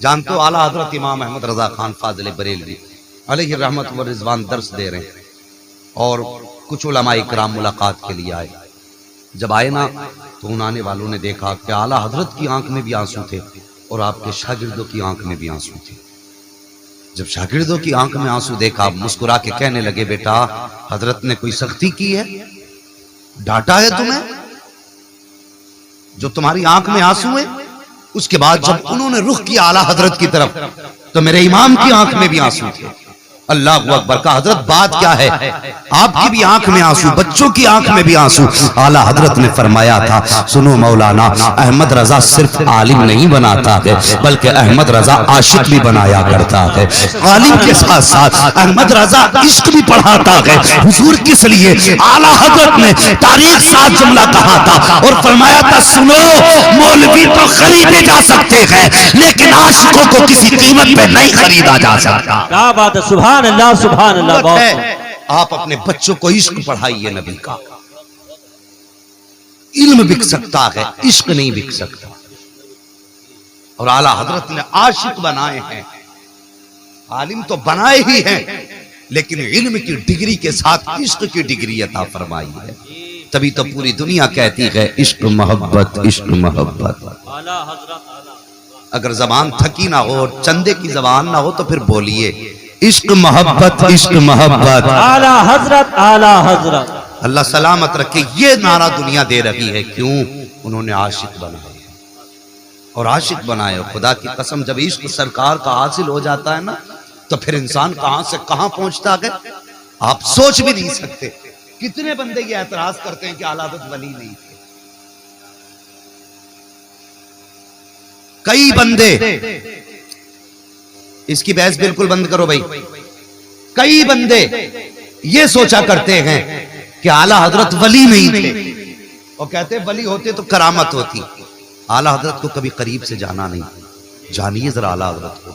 جانتے ہو اعلیٰ حضرت امام احمد رضا خان فاضل بریلوی علیہ رحمت و رضوان درس دے رہے ہیں اور کچھ علماء اکرام ملاقات کے لیے آئے. جب آئے نا تو ان آنے والوں نے دیکھا کہ اعلیٰ حضرت کی آنکھ میں بھی آنسو تھے اور آپ کے شاگردوں کی آنکھ میں بھی آنسو تھے. جب شاگردوں کی آنکھ میں آنسو دیکھا مسکرا کے کہنے لگے بیٹا حضرت نے کوئی سختی کی ہے, ڈانٹا ہے تمہیں جو تمہاری آنکھ میں آنسو ہے؟ اس کے بعد جب انہوں نے رخ کیا اعلیٰ حضرت کی طرف تو میرے امام کی آنکھ میں بھی آنسو تھے. اللہ اکبر کا حضرت بات کیا ہے, آپ کی بھی آنکھ میں آنسو, بچوں کی آنکھ میں بھی آنسو. اعلیٰ حضرت نے فرمایا تھا سنو مولانا, احمد رضا صرف عالم نہیں بناتا ہے بلکہ احمد رضا عاشق بھی بنایا کرتا ہے. عالم کے ساتھ ساتھ احمد رضا عشق بھی پڑھاتا ہے. حضور کس لیے اعلیٰ حضرت نے تاریخ ساتھ جملہ کہا تھا اور فرمایا تھا سنو مولوی تو خریدے جا سکتے ہیں لیکن عاشقوں کو کسی قیمت پہ نہیں خریدا جا سکتا. کیا بات ہے, سبحان اللہ سبحان اللہ. آپ اپنے بچوں کو عشق پڑھائیے نبی کا. علم بک سکتا ہے, عشق نہیں بک سکتا. اور اعلیٰ حضرت نے عاشق بنائے ہیں, عالم تو بنائے ہی ہیں لیکن علم کی ڈگری کے ساتھ عشق کی ڈگری عطا فرمائی ہے. تبھی تو پوری دنیا کہتی ہے عشق محبت عشق محبت. اگر زبان تھکی نہ ہو, چندے کی زبان نہ ہو تو پھر بولیے عشق محبت عشق محبت. اعلیٰ حضرت اعلیٰ حضرت. اللہ سلامت رکھے. یہ نعرہ دنیا دے رہی ہے کیوں؟ انہوں نے عاشق بنائے اور عاشق بنائے. خدا کی قسم جب عشق سرکار کا حاصل ہو جاتا ہے نا تو پھر انسان کہاں سے کہاں پہنچتا ہے آپ سوچ بھی نہیں سکتے. کتنے بندے یہ اعتراض کرتے ہیں کہ اعلیٰ حضرت ولی نہیں تھے. کئی بندے, اس کی بحث بالکل بند کرو بھائی, کئی بندے یہ سوچا کرتے ہیں کہ اعلیٰ حضرت ولی نہیں تھے اور کہتے ہیں ولی ہوتے تو کرامت ہوتی. اعلیٰ حضرت کو کبھی قریب سے جانا نہیں. جانیے ذرا اعلیٰ حضرت کو.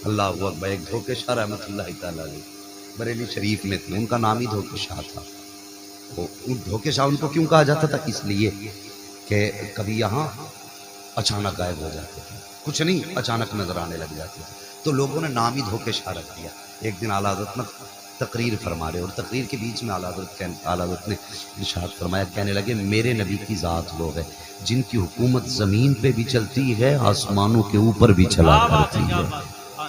اللہ اکبر. ایک دھوکے شاہ رحمت اللہ تعالیٰ علیہ بریلی شریف میں تھے, ان کا نام ہی دھوکے شاہ تھا. دھوکے شاہ ان کو کیوں کہا جاتا تھا؟ اس لیے کہ کبھی یہاں اچانک غائب ہو جاتے تھے, کچھ نہیں اچانک نظر آنے لگ جاتے تھے تو لوگوں نے نام ہی دھوکے شاہ رکھ دیا. ایک دن اعلیٰ حضرت نے تقریر فرما رہے اور تقریر کے بیچ میں اعلیٰ حضرت نے ارشاد فرمایا, کہنے لگے میرے نبی کی ذات وہ ہے جن کی حکومت زمین پہ بھی چلتی ہے آسمانوں کے اوپر بھی چلا کرتی ہے,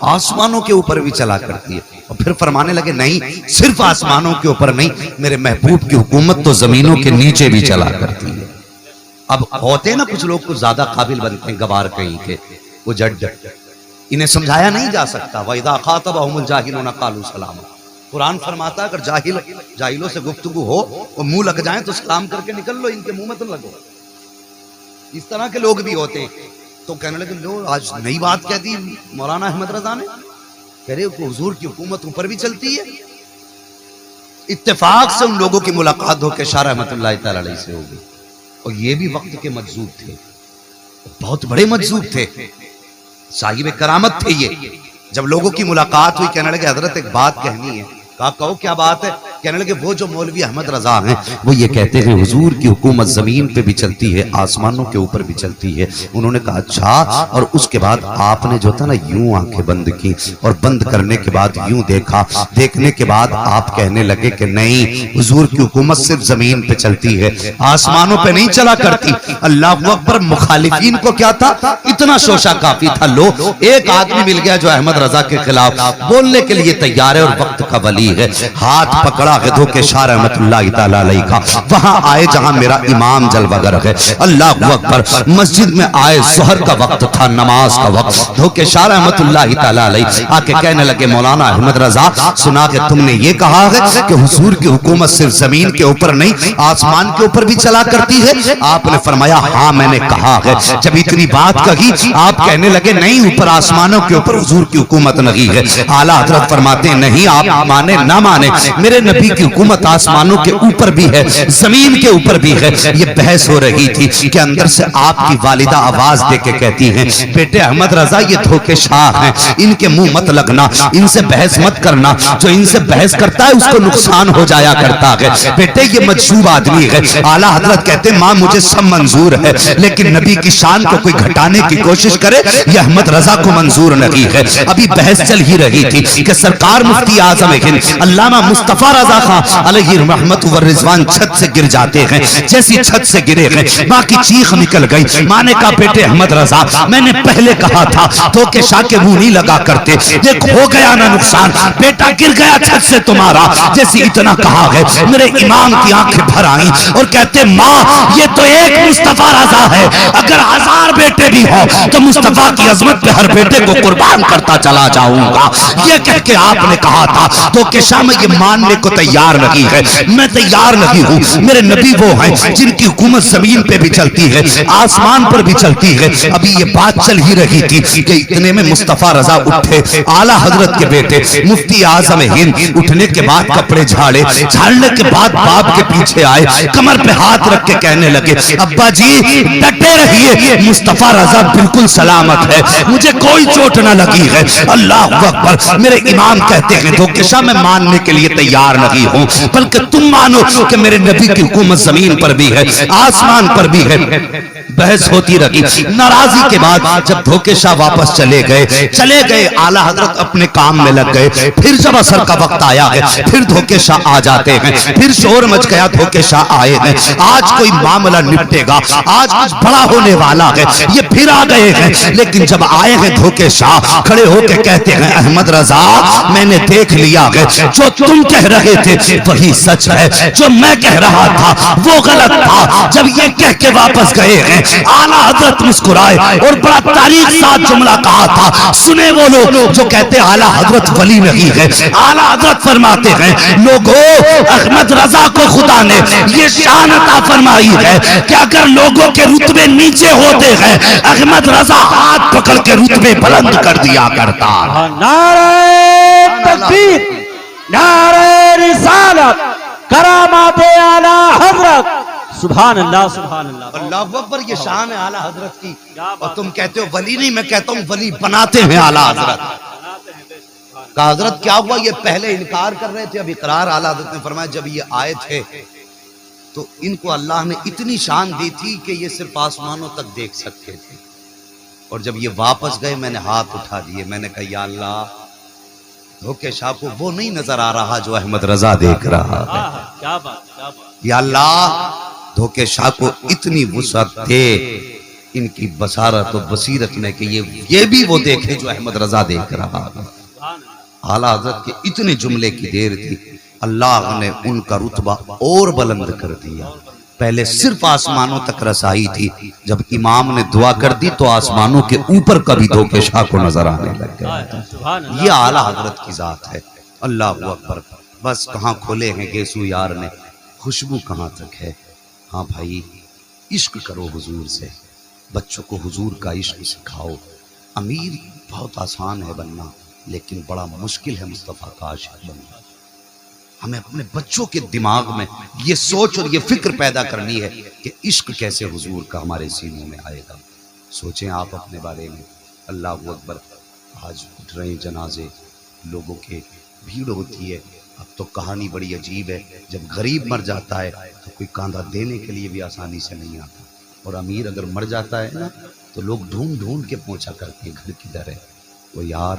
آسمانوں کے اوپر بھی چلا کرتی ہے. اور پھر فرمانے لگے نہیں صرف آسمانوں کے اوپر نہیں, میرے محبوب کی حکومت تو زمینوں کے نیچے بھی چلا کرتی ہے. اب ہوتے نا کچھ لوگ کچھ زیادہ قابل بنتے ہیں گوار کہیں کے, وہ جڈ انہیں سمجھایا نہیں جا سکتا. وَإِذَا خَاطَبَهُمُ الْجَاهِلُونَ قَالُوا سَلَامًا. قرآن فرماتا ہے اگر جاہلوں سے گفتگو ہو اور منہ لگ جائیں تو سلام کر کے نکل لو, ان کے منہ میں تو لگو. اس طرح کے لوگ بھی ہوتے ہیں. تو کہنے لگے لو آج نئی بات کہہ دی مولانا احمد رضا نے, کہہ رہے کہ حضور کی حکومت اوپر بھی چلتی ہے. اتفاق سے ان لوگوں کی ملاقات ہو کے شاہ رحمت اللہ تعالی علیہ سے ہوگی. اور یہ بھی وقت کے مجذوب تھے, بہت بڑے مجذوب تھے, صاحب کرامت تھے یہ. جب لوگوں کی ملاقات ہوئی کہنے لگے حضرت ایک بات کہنی ہے. کہا کہو کیا بات ہے؟ کہنے لگے وہ جو مولوی احمد رضا ہیں وہ یہ کہتے ہیں حضور کی حکومت زمین پہ بھی چلتی ہے آسمانوں کے اوپر بھی چلتی ہے. انہوں نے کہا اچھا, اور اس کے بعد آپ نے جو تھا نا یوں آنکھیں بند کی اور بند کرنے کے بعد یوں دیکھا, دیکھنے کے بعد آپ کہنے لگے کہ نہیں حضور کی حکومت صرف زمین پہ چلتی ہے آسمانوں پہ نہیں چلا کرتی. اللہ اکبر. مخالفین کو کیا تھا, اتنا شوشہ کافی تھا. لو ایک آدمی مل گیا جو احمد رضا کے خلاف بولنے کے لیے تیار ہے اور وقت کا ولی ہے. ہاتھ پکڑا غدو کے شاہ رحمت اللہ تعالی علیہ کا, وہاں آئے جہاں میرا امام جلوہ گر ہے. اللہ اکبر. مسجد میں آئے, ظہر کا وقت تھا, نماز کا وقت. دھو کے شاہ رحمت اللہ تعالی علیہ آ کے کہنے لگے مولانا احمد رضا سنا کہ تم نے یہ کہا ہے کہ حضور کی حکومت صرف زمین کے اوپر نہیں آسمان کے اوپر بھی چلا کرتی ہے. آپ نے فرمایا ہاں میں نے کہا ہے. جب اتنی بات کہی آپ کہنے لگے نہیں اوپر آسمانوں کے اوپر حضور کی حکومت نہیں ہے. اعلیٰ حضرت فرماتے ہیں نہیں آپ مانے نہ مانے, میرے نبی کی حکومت آسمانوں کے اوپر بھی ہے زمین کے اوپر بھی ہے. یہ بحث ہو رہی تھی کہ اندر سے آپ کی والدہ آواز دے کے کہتی ہیں بیٹے احمد رضا یہ دھوکے شاہ ہیں, ان کے منہ مت لگنا, ان سے بحث مت کرنا, جو ان سے بحث کرتا ہے اس کو نقصان ہو جایا کرتا ہے. بیٹے یہ مجذوب آدمی ہے. اعلیٰ حضرت کہتے ماں مجھے سب منظور ہے لیکن نبی کی شان کو کوئی گھٹانے کی کوشش کرے یہ احمد رضا کو منظور نہیں ہے. ابھی بحث چل ہی رہی تھی کہ سرکار مفتی اعظم ہند علامہ مصطفیٰ رضا خان علیہ رحمت و رضوان چھت سے گر جاتے ہیں. جیسی چھت سے گرے ہیں ماں کی چیخ نکل گئی. ماں نے کہا بیٹے احمد رضا میں نے پہلے کہا تھا دھوکے شاہ کے منہ نہیں لگا کرتے, دیکھ ہو گیا نا نقصان, بیٹا گر گیا چھت سے تمہارا. جیسی اتنا کہا ہے میرے امام کی آنکھیں بھر آئیں اور کہتے ماں یہ تو ایک مصطفیٰ رضا ہے, اگر 1000 بیٹے بھی ہوں تو مصطفیٰ کی عظمت پہ ہر بیٹے کو قربان کرتا چلا جاؤں گا. یہ کہہ کے آپ نے کہا تھا دھوکے شاہ میں یہ ماننے کو تیار نہیں ہے, میں تیار نہیں ہوں. میرے نبی وہ ہیں جن کی حکومت زمین پہ بھی چلتی ہے آسمان پر بھی چلتی ہے. ابھی یہ بات چل ہی رہی تھی کہ اتنے میں مصطفیٰ رضا اٹھے, اعلیٰ حضرت کے بیٹے مفتی اعظم ہند. اٹھنے کے بعد کپڑے جھاڑے, جھاڑنے کے بعد باپ کے پیچھے آئے, کمر پہ ہاتھ رکھ کے کہنے لگے ابا جی ڈٹے رہیے, مصطفیٰ رضا بالکل سلامت ہے, مجھے کوئی چوٹ نہ لگی ہے. اللہ اکبر. میرے امام کہتے ہیں دھوکے شاہ میں ماننے کے لیے تیار نہیں ہوں بلکہ تم مانو کہ میرے نبی کی حکومت زمین پر بھی ہے آسمان پر بھی ہے. بحث ہوتی رہی. ناراضی کے بعد جب دھوکے شاہ واپس چلے گئے اعلیٰ حضرت اپنے کام میں لگ گئے. پھر جب عصر کا وقت آیا ہے پھر دھوکے شاہ آ جاتے ہیں, پھر شور مچ گیا دھوکے شاہ آئے ہیں, آج کوئی معاملہ نپٹے گا, آج کچھ بڑا ہونے والا ہے. یہ پھر آ گئے ہیں لیکن جب آئے ہیں دھوکے شاہ کھڑے ہو کے کہتے ہیں احمد رضا میں نے دیکھ لیا ہے جو تم کہہ رہے تھے وہی سچ ہے, جو میں کہہ رہا تھا وہ غلط تھا. جب یہ کہہ کے واپس گئے ہیں اعلیٰ حضرت مسکرائے اور بڑا تاریخ ساتھ جملہ کہا تھا. سنے وہ لوگ جو کہتے اعلیٰ حضرت ولی نہیں ہے, اعلیٰ حضرت فرماتے ہیں لوگوں احمد رضا کو خدا نے یہ شان عطا فرمائی ہے کہ اگر لوگوں کے رتبے نیچے ہوتے ہیں احمد رضا ہاتھ پکڑ کے رتبے بلند کر دیا کرتا. نعرہ تکبیر, نعرہ رسالت, کرامات اعلیٰ حضرت. سبحان اللہ سبحان اللہ. اللہ اکبر. یہ شان ہے اعلیٰ حضرت کی. اور تم کہتے ہو ولی نہیں, میں کہتا ہوں ولی بناتے ہیں اعلیٰ حضرت. کہا حضرت کیا ہوا؟ یہ پہلے انکار کر رہے تھے, اب اقرار. اعلیٰ حضرت نے فرمایا جب یہ آئے تھے تو ان کو اللہ نے اتنی شان دی تھی کہ یہ صرف آسمانوں تک دیکھ سکتے تھے, اور جب یہ واپس گئے میں نے ہاتھ اٹھا دیے, میں نے کہا یا اللہ دھوکے شاہ کو وہ نہیں نظر آ رہا جو احمد رضا دیکھ رہا ہے. کیا بات, یا اللہ دھوکے شاہ کو اتنی وسعت دے ان کی بصارت و بصیرت میں کہ یہ بھی وہ دیکھے جو احمد رضا دیکھ رہا ہے. اعلیٰ حضرت کے اتنے جملے کی دیر تھی, اللہ نے ان کا رتبہ اور بلند کر دیا. پہلے صرف آسمانوں تک رسائی تھی, جب امام نے دعا کر دی تو آسمانوں کے اوپر کبھی دھوکے شاہ کو نظر آنے لگ گیا. یہ اعلیٰ حضرت کی ذات ہے. اللہ اکبر. بس کہاں کھولے ہیں گیسو یار نے, خوشبو کہاں تک ہے. ہاں بھائی عشق کرو حضور سے, بچوں کو حضور کا عشق سکھاؤ. امیر بہت آسان ہے بننا لیکن بڑا مشکل ہے مصطفیٰ کا عاشق بننا. ہمیں اپنے بچوں کے دماغ میں یہ سوچ اور یہ فکر پیدا کرنی ہے کہ عشق کیسے حضور کا ہمارے سینوں میں آئے گا. سوچیں آپ اپنے بارے میں. اللہ اکبر. آج اٹھ رہے جنازے, لوگوں کے بھیڑ ہوتی ہے. اب تو کہانی بڑی عجیب ہے, جب غریب مر جاتا ہے تو کوئی کاندھا دینے کے لیے بھی آسانی سے نہیں آتا, اور امیر اگر مر جاتا ہے نا تو لوگ ڈھونڈ ڈھونڈ کے پوچھا کرتے ہیں گھر کدھر ہے. وہ یار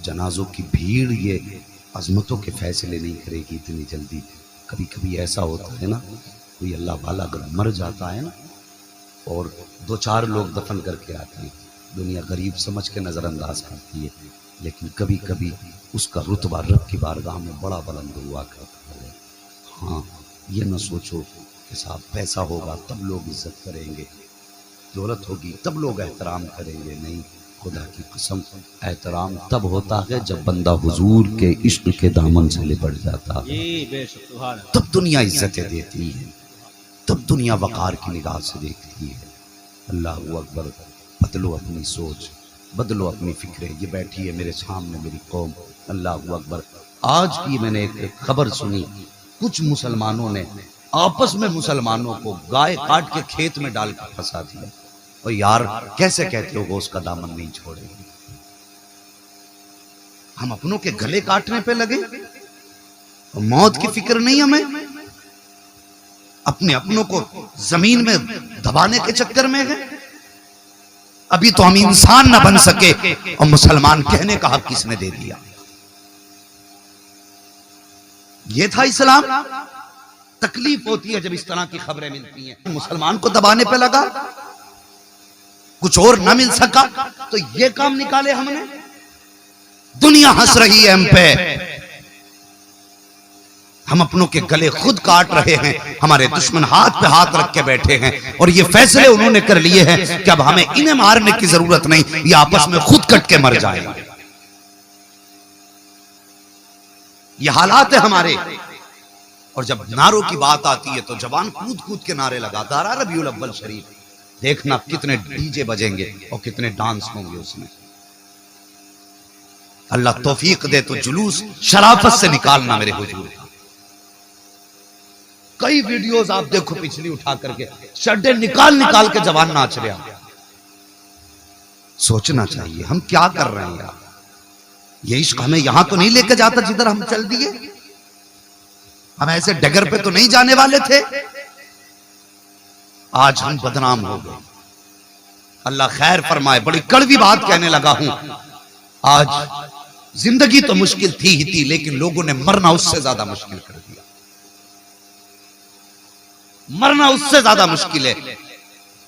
جنازوں کی بھیڑ یہ عظمتوں کے فیصلے نہیں کرے گی اتنی جلدی. کبھی کبھی ایسا ہوتا ہے نا, کوئی اللہ والا اگر مر جاتا ہے نا اور 2-4 لوگ دفن کر کے آتے ہیں, دنیا غریب سمجھ کے نظر انداز کرتی ہے, لیکن کبھی کبھی اس کا رتبہ رب کی بارگاہ میں بڑا بلند ہوا کرتا ہے. ہاں یہ نہ سوچو کہ صاحب پیسہ ہوگا تب لوگ عزت کریں گے, دولت ہوگی تب لوگ احترام کریں گے. نہیں, خدا کی قسم احترام تب ہوتا ہے جب بندہ حضور کے عشق کے دامن سے لپٹ جاتا ہے, تب دنیا عزتیں دیتی ہے, تب دنیا وقار کی نگاہ سے دیکھتی ہے. اللہ اکبر. بدلو اپنی سوچ, بدلو اپنی فکریں. یہ بیٹھی ہے میرے سامنے میری قوم. اللہ اکبر. آج کی میں نے ایک خبر سنی, کچھ مسلمانوں نے آپس میں مسلمانوں کو گائے کاٹ کے کھیت میں ڈال کر پھنسا دیا. اور یار کیسے کہتے ہو گوشت کا دامن نہیں چھوڑے گی؟ ہم اپنوں کے گلے کاٹنے پہ لگے، موت کی فکر نہیں ہمیں، اپنے اپنوں کو زمین میں دبانے کے چکر میں ہیں. ابھی تو ہم انسان نہ بن سکے اور مسلمان کہنے کا حق کس نے دے دیا؟ یہ تھا اسلام. تکلیف ہوتی ہے جب اس طرح کی خبریں ملتی ہیں. مسلمان کو دبانے پہ لگا، کچھ اور نہ مل سکا تو یہ کام نکالے ہم نے. دنیا ہنس رہی ہے ہم پہ، ہم اپنوں کے گلے خود کاٹ رہے ہیں. ہمارے دشمن ہاتھ پہ ہاتھ رکھ کے بیٹھے ہیں اور یہ فیصلے انہوں نے کر لیے ہیں کہ اب ہمیں انہیں مارنے کی ضرورت نہیں، یہ آپس میں خود کٹ کے مر جائیں گے. یہ حالات ہے ہمارے. اور جب نعروں کی بات آتی ہے تو جوان کود کود کے نعرے لگاتا رہا. ربیع الاول شریف دیکھنا کتنے ڈی جے بجیں گے اور کتنے ڈانس ہوں گے اس میں. اللہ توفیق دے تو جلوس شرافت سے نکالنا میرے حضور. کئی ویڈیوز آپ دیکھو پچھلی اٹھا کر کے شڈے نکال نکال کے جوان ناچ رہے ہیں. سوچنا چاہیے ہم کیا کر رہے ہیں. یہ عشق ہمیں یہاں تو نہیں لے کے جاتا جدھر ہم چل دیے. ہم ایسے ڈگر پہ تو نہیں جانے والے تھے. آج ہم بدنام ہو گئے. اللہ خیر فرمائے. بڑی کڑوی بات کہنے لگا ہوں. آج زندگی تو مشکل تھی ہی تھی، لیکن لوگوں نے مرنا اس سے زیادہ مشکل کر دیا. مرنا اس سے زیادہ مشکل ہے.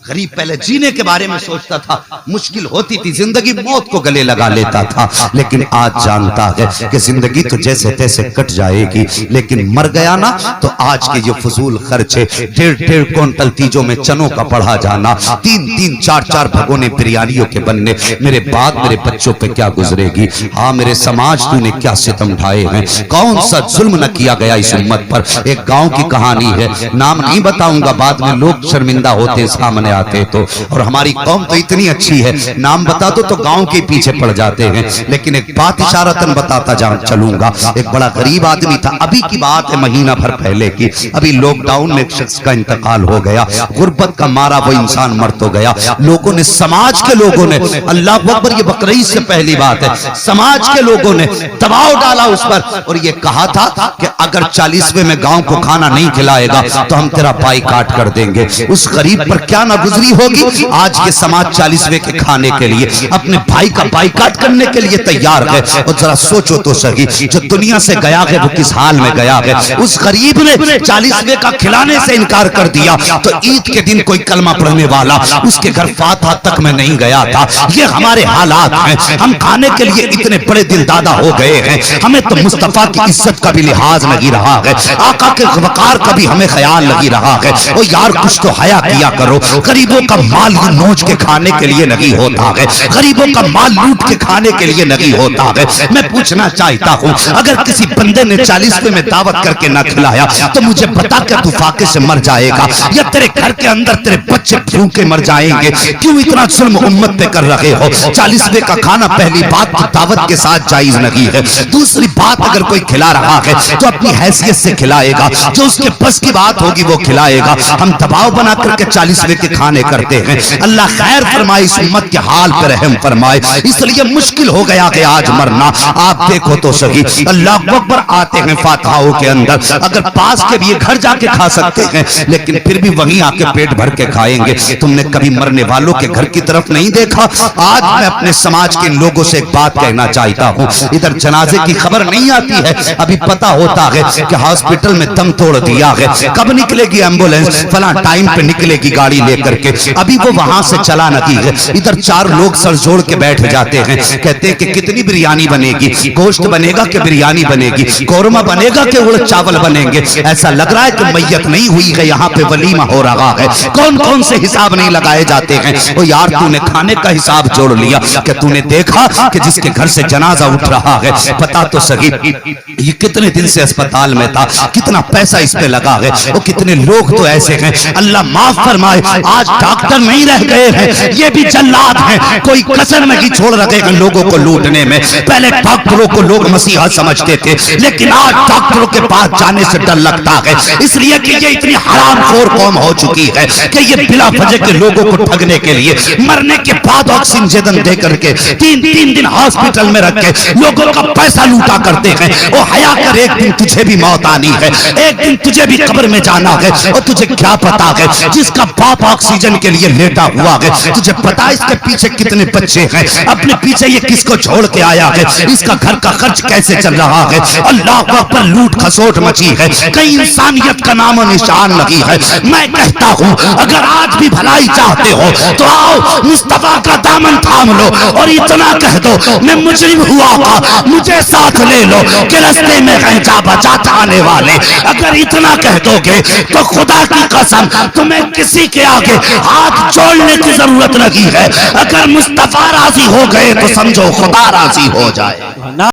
غریب پہلے جینے کے بارے میں سوچتا تھا، مشکل ہوتی تھی زندگی، موت کو گلے لگا لیتا تھا. لیکن آج جانتا ہے کہ زندگی تو جیسے تیسے کٹ جائے گی، لیکن مر گیا نا تو آج کے یہ فضول خرچے، 1.5 کوئنٹل تیجوں میں چنوں کا پڑھا جانا، 3 4 بھگونے بریانیوں کے بننے، میرے بعد میرے بچوں پہ کیا گزرے گی. ہاں میرے سماج تو نے کیا ستم ڈھائے ہیں، کون سا ظلم نہ کیا گیا اس امت پر. ایک گاؤں کی کہانی ہے، نام نہیں بتاؤں گا، بعد میں لوگ شرمندہ ہوتے سامنے آتے تو. اور ہماری قوم تو اتنی اچھی ہے، نام بتا دو تو گاؤں کے پیچھے پڑ جاتے ہیں. لیکن ایک بات اشارتاً بتاتا چلوں گا. ایک بڑا غریب آدمی تھا، ابھی کی بات ہے مہینہ بھر پہلے کی. ابھی لاک ڈاؤن میں ایک شخص کا انتقال ہو گیا. غربت کا مارا وہ انسان مر تو گیا. لوگوں نے، سماج کے لوگوں نے، اللہ اکبر، یہ بقرعید سے پہلی بات ہے، سماج کے لوگوں نے دباؤ ڈالا اس پر اور یہ کہا تھا کہ اگر 40ویں میں گاؤں کو کھانا نہیں کھلائے گا تو ہم تیرا بائیکاٹ کر دیں گے. اس غریب پر کیا نہ گزری ہوگی. آج یہ سماج 40ویں کے کھانے کے لیے اپنے بھائی کا بائیکاٹ کرنے کے لیے تیار ہے. اور ذرا سوچو تو صحیح، جو دنیا سے گیا ہے وہ کس حال میں گیا ہے. اس غریب نے 40ویں کا کھلانے سے انکار کر دیا تو عید کے دن کوئی کلمہ پڑھنے والا اس کے گھر فاتحہ تک میں نہیں گیا تھا. یہ ہمارے حالات ہیں. ہم کھانے کے لیے اتنے بڑے دل دادا ہو گئے ہیں، ہمیں تو مصطفیٰ کی عزت کا بھی لحاظ نہیں رہا ہے، آقا کے وقار کا بھی ہمیں خیال نہیں رہا ہے. او یار کچھ تو حیا کیا کرو. غریبوں کا مال نوچ کے کھانے کے لیے نہیں ہوتا ہے، غریبوں کا مال لوٹ کے کھانے کے لیے نہیں ہوتا ہے. میں پوچھنا چاہتا ہوں، اگر کسی بندے نے 40ویں میں دعوت کر کے نہ کھلایا تو مجھے بتا کہ تو فاقے سے مر جائے گا یا تیرے گھر کے اندر تیرے بچے بھوکے مر جائیں گے. کیوں اتنا ظلم امت پہ کر رہے ہو؟ 40ویں کا کھانا پہلی بات تو دعوت کے ساتھ جائز نہیں ہے. دوسری بات، اگر کوئی کھلا رہا ہے تو اپنی حیثیت سے کھلائے گا، جو اس کے بس کی بات ہوگی وہ کھلائے گا. ہم دباؤ بنا کر کے 40ویں کے کھانے کرتے ہیں. اللہ خیر فرمائے، اس امت کے حال پر رحم فرمائے. اس لیے مشکل ہو گیا کہ آج مرنا. آپ دیکھو تو صحیح، اللہ اکبر آتے ہیں فاتحوں کے اندر. اگر پاس کے بھی گھر جا کے کھا سکتے ہیں لیکن پھر بھی وہیں آ کے پیٹ بھر کے کھائیں گے. تم نے کبھی مرنے والوں کے گھر کی طرف نہیں دیکھا؟ آج میں اپنے سماج کے لوگوں سے ایک بات کہنا چاہتا ہوں. ادھر جنازے کی خبر نہیں آتی ہے، ابھی پتا ہوتا ہے کہ ہاسپٹل میں دم توڑ دیا ہے، کب نکلے گی ایمبولینس، فلاں ٹائم پہ نکلے گی گاڑی لے کر کے. ابھی وہ وہاں سے چلا نہیں ہے. ادھر 4 لوگ سر جوڑ کے بیٹھ جاتے ہیں، کہتے ہیں کہ کتنی بریانی بنے گی، گوشت بنے گا کہ بریانی بنے گی، قورمہ بنے گا کہ اڑد چاول بنیں گے. ایسا لگ رہا ہے کہ میت نہیں ہوئی ہے، یہاں پہ ولیمہ ہو رہا ہے. کون کون سے حساب نہیں لگائے جاتے ہیں. او یار تو نے کھانے کا حساب جوڑ لیا کہ تو نے دیکھا کہ جس کے گھر سے جنازہ اٹھ رہا ہے، پتا تو صحیح یہ کتنے دن سے اسپتال میں تھا، کتنا پیسہ اس پہ لگا ہے. وہ کتنے لوگ تو ایسے ہیں، اللہ معاف فرمائے، آج ڈاکٹر نہیں رہ گئے ہیں، یہ بھی جلاد ہیں، کوئی کسر نہیں چھوڑ رکھے ہیں لوگوں کو لوٹنے میں۔ پہلے ڈاکٹروں کو لوگ مسیحا سمجھتے تھے، لیکن آج ڈاکٹروں کے پاس جانے سے ڈر لگتا ہے، اس لیے کہ یہ اتنی حرام خور قوم ہو چکی ہے کہ یہ بلا وجہ کے لوگوں کو ٹھگنے کے لیے مرنے کے بعد آکسیجن دے کر کے تین دن ہاسپٹل میں رکھ کے لوگوں کا پیسہ لوٹا کرتے ہیں۔ او حیا کر، ایک دن تجھے بھی موت آنی ہے، ایک دن تجھے بھی قبر میں جانا ہے، اور تجھے کیا پتا ہے جس کا باپ آکسیجن کے لیے لیٹا ہوا ہے، تجھے پتا اس کے پیچھے کتنے بچے ہیں، اپنے پیچھے یہ کس کو چھوڑ کے آیا ہے، اس کا گھر کا خرچ کیسے چل رہا ہے۔ اللہ پر لوٹ کھسوٹ مچی ہے، کہیں انسانیت کا نام و نشان نہیں ہے۔ میں کہتا ہوں اگر آج بھی بھلائی چاہتے ہو تو آؤ مصطفیٰ کا دامن تھام لو اور اتنا کہہ دو میں مجرم ہوا تھا، مجھے ساتھ لے لو کہ رستے میں جا بچاتا آنے والے۔ اگر اتنا کہہ دو گے تو خدا کی قسم تمہیں کسی کے آگے ہاتھ جوڑنے کی ضرورت نہیں ہے۔ اگر مصطفیٰ راضی ہو گئے تو سمجھو خدا راضی ہو جائے۔